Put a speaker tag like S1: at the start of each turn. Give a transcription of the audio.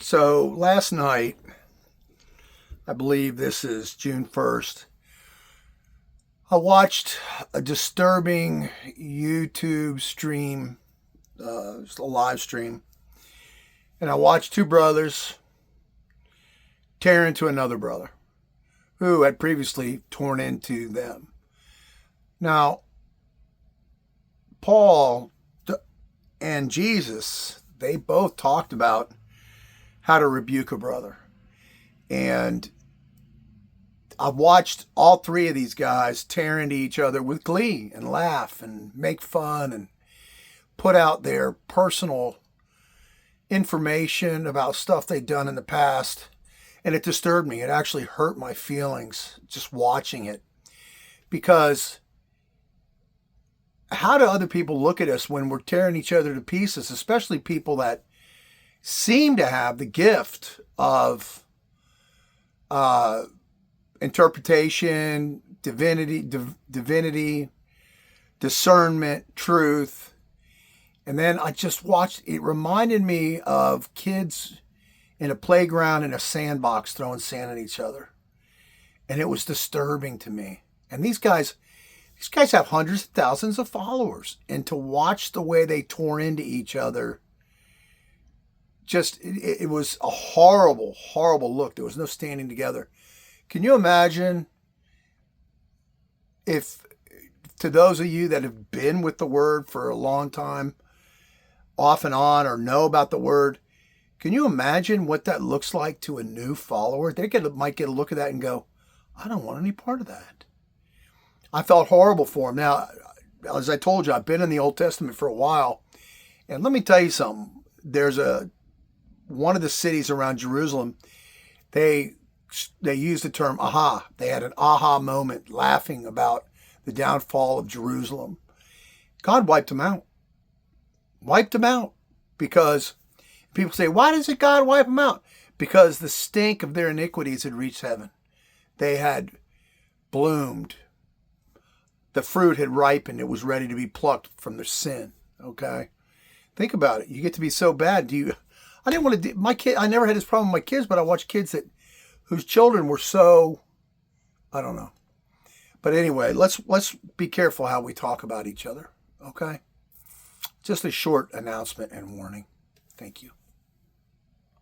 S1: So last night, I believe this is June 1st, I watched a disturbing YouTube stream, just a live stream, and I watched two brothers tear into another brother who had previously torn into them. Now, Paul and Jesus, they both talked about how to rebuke a brother. And I've watched all three of these guys tear into each other with glee and laugh and make fun and put out their personal information about stuff they've done in the past. And it disturbed me. It actually hurt my feelings just watching it. Because how do other people look at us when we're tearing each other to pieces, especially people that seem to have the gift of interpretation, divinity, discernment, truth. And then I just watched, it reminded me of kids in a playground in a sandbox throwing sand at each other. And it was disturbing to me. And these guys have hundreds of thousands of followers. And to watch the way they tore into each other, it was a horrible, horrible look. There was no standing together. Can you imagine if, to those of you that have been with the Word for a long time, off and on, or know about the Word, can you imagine what that looks like to a new follower? They might get a look at that and go, I don't want any part of that. I felt horrible for them. Now, as I told you, I've been in the Old Testament for a while. And let me tell you something. There's one of the cities around Jerusalem, they used the term aha. They had an aha moment laughing about the downfall of Jerusalem. God wiped them out. Wiped them out. Because people say, why does God wipe them out? Because the stink of their iniquities had reached heaven. They had bloomed. The fruit had ripened. It was ready to be plucked from their sin. Okay? Think about it. You get to be so bad. I didn't want to, I never had this problem with my kids, but I watched kids whose children were so, I don't know. But anyway, let's be careful how we talk about each other. Okay? Just a short announcement and warning. Thank you.